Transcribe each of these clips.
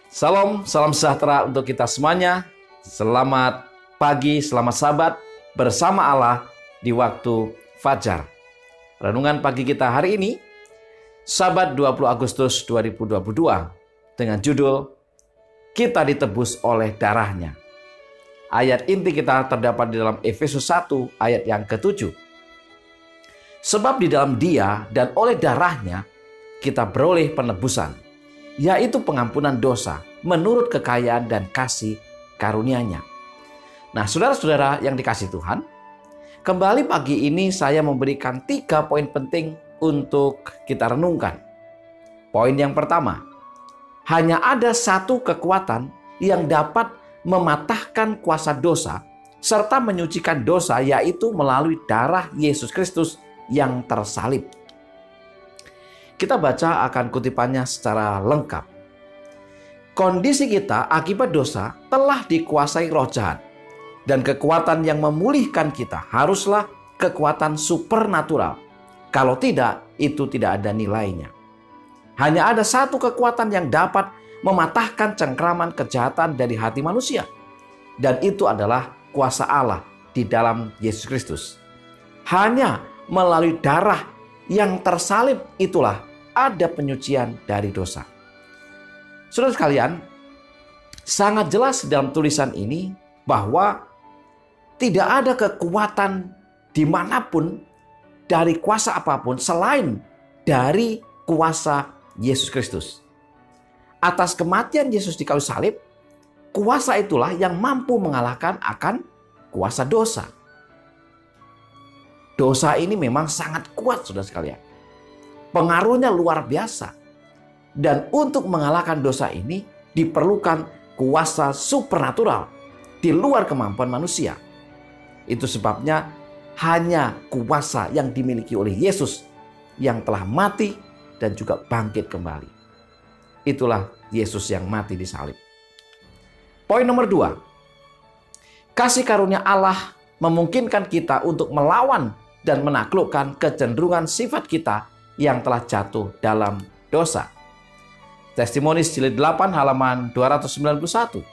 Salam sejahtera untuk kita semuanya. Selamat pagi, selamat sabat bersama Allah di waktu fajar. Renungan pagi kita hari ini, Sabat 20 Agustus 2022, dengan judul Kita Ditebus oleh Darahnya. Ayat inti kita terdapat di dalam Efesus 1 ayat yang ke-7. Sebab di dalam Dia dan oleh darahnya kita beroleh penebusan, yaitu pengampunan dosa menurut kekayaan dan kasih karunia-Nya. Nah, saudara-saudara yang dikasihi Tuhan, kembali pagi ini saya memberikan 3 poin penting untuk kita renungkan. Poin yang pertama, hanya ada satu kekuatan yang dapat mematahkan kuasa dosa serta menyucikan dosa, yaitu melalui darah Yesus Kristus yang tersalib. Kita baca akan kutipannya secara lengkap. Kondisi kita akibat dosa telah dikuasai roh jahat, dan kekuatan yang memulihkan kita haruslah kekuatan supernatural. Kalau tidak, itu tidak ada nilainya. Hanya ada satu kekuatan yang dapat mematahkan cengkraman kejahatan dari hati manusia, dan itu adalah kuasa Allah di dalam Yesus Kristus. Hanya melalui darah yang tersalib itulah ada penyucian dari dosa. Saudara sekalian, sangat jelas dalam tulisan ini bahwa tidak ada kekuatan dimanapun dari kuasa apapun selain dari kuasa Yesus Kristus. Atas kematian Yesus di kayu salib, kuasa itulah yang mampu mengalahkan akan kuasa dosa. Dosa ini memang sangat kuat, saudara sekalian. Pengaruhnya luar biasa. Dan untuk mengalahkan dosa ini diperlukan kuasa supernatural di luar kemampuan manusia. Itu sebabnya hanya kuasa yang dimiliki oleh Yesus yang telah mati dan juga bangkit kembali. Itulah Yesus yang mati di salib. Poin nomor 2. Kasih karunia Allah memungkinkan kita untuk melawan dan menaklukkan kecenderungan sifat kita yang telah jatuh dalam dosa. Testimonis jilid 8 halaman 291.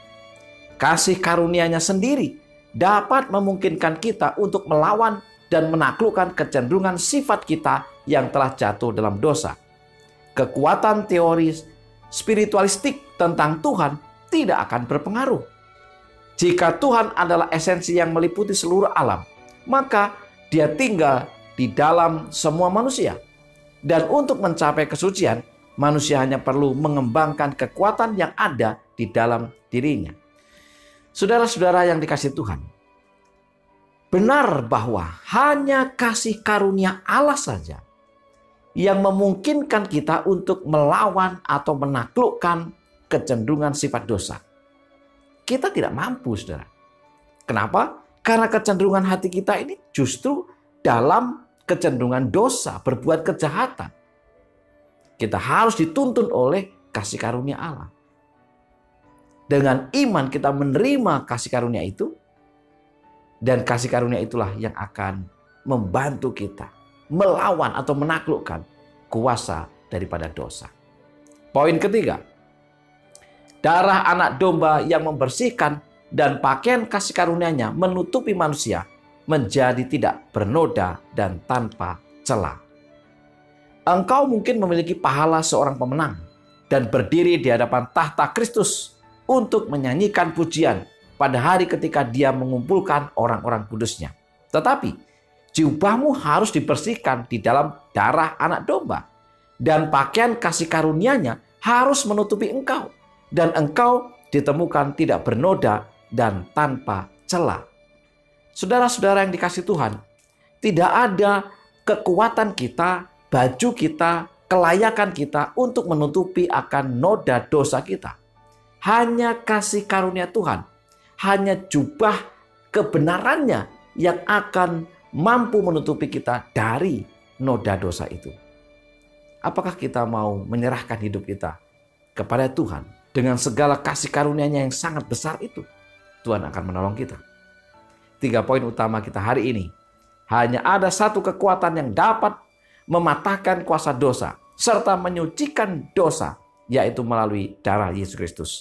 Kasih karunia-Nya sendiri dapat memungkinkan kita untuk melawan dan menaklukkan kecenderungan sifat kita yang telah jatuh dalam dosa. Kekuatan teori spiritualistik tentang Tuhan tidak akan berpengaruh. Jika Tuhan adalah esensi yang meliputi seluruh alam, maka Dia tinggal di dalam semua manusia. Dan untuk mencapai kesucian, manusia hanya perlu mengembangkan kekuatan yang ada di dalam dirinya. Saudara-saudara yang dikasihi Tuhan, benar bahwa hanya kasih karunia Allah saja yang memungkinkan kita untuk melawan atau menaklukkan kecenderungan sifat dosa. Kita tidak mampu, saudara. Kenapa? Karena kecenderungan hati kita ini justru dalam kecenderungan dosa, berbuat kejahatan. Kita harus dituntun oleh kasih karunia Allah. Dengan iman kita menerima kasih karunia itu, dan kasih karunia itulah yang akan membantu kita melawan atau menaklukkan kuasa daripada dosa. Poin ketiga, darah anak domba yang membersihkan dan pakaian kasih karunia-Nya menutupi manusia menjadi tidak bernoda dan tanpa celah. Engkau mungkin memiliki pahala seorang pemenang dan berdiri di hadapan tahta Kristus untuk menyanyikan pujian pada hari ketika Dia mengumpulkan orang-orang kudus-Nya. Tetapi jubahmu harus dibersihkan di dalam darah anak domba, dan pakaian kasih karunia-Nya harus menutupi engkau, dan engkau ditemukan tidak bernoda dan tanpa celah. Saudara-saudara yang dikasihi Tuhan, tidak ada kekuatan kita, baju kita, kelayakan kita untuk menutupi akan noda dosa kita. Hanya kasih karunia Tuhan, hanya jubah kebenarannya yang akan mampu menutupi kita dari noda dosa itu. Apakah kita mau menyerahkan hidup kita kepada Tuhan dengan segala kasih karunia-Nya yang sangat besar itu? Tuhan akan menolong kita. 3 poin utama kita hari ini. Hanya ada satu kekuatan yang dapat mematahkan kuasa dosa serta menyucikan dosa, yaitu melalui darah Yesus Kristus.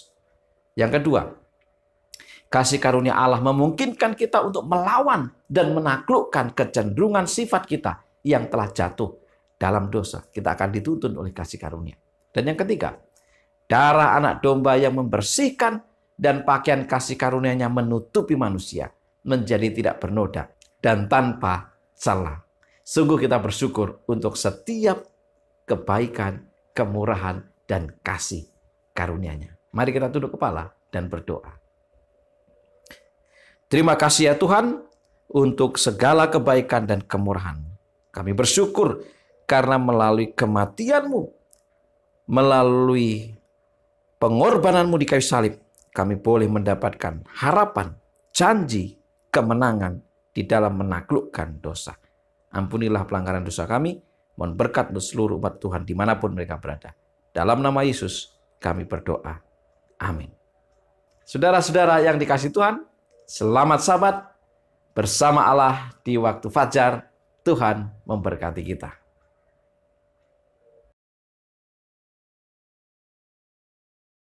Yang kedua, kasih karunia Allah memungkinkan kita untuk melawan dan menaklukkan kecenderungan sifat kita yang telah jatuh dalam dosa. Kita akan dituntun oleh kasih karunia. Dan yang ketiga, darah anak domba yang membersihkan dan pakaian kasih karunia-Nya menutupi manusia menjadi tidak bernoda dan tanpa celah. Sungguh kita bersyukur untuk setiap kebaikan, kemurahan, dan kasih karunia-Nya. Mari kita tunduk kepala dan berdoa. Terima kasih ya Tuhan untuk segala kebaikan dan kemurahan. Kami bersyukur karena melalui kematian-Mu, melalui pengorbanan-Mu di kayu salib, kami boleh mendapatkan harapan, janji, kemenangan di dalam menaklukkan dosa. Ampunilah pelanggaran dosa kami, mohon berkat untuk seluruh umat Tuhan dimanapun mereka berada. Dalam nama Yesus kami berdoa. Amin. Saudara-saudara yang dikasihi Tuhan, selamat Sabat bersama Allah di waktu fajar. Tuhan memberkati kita.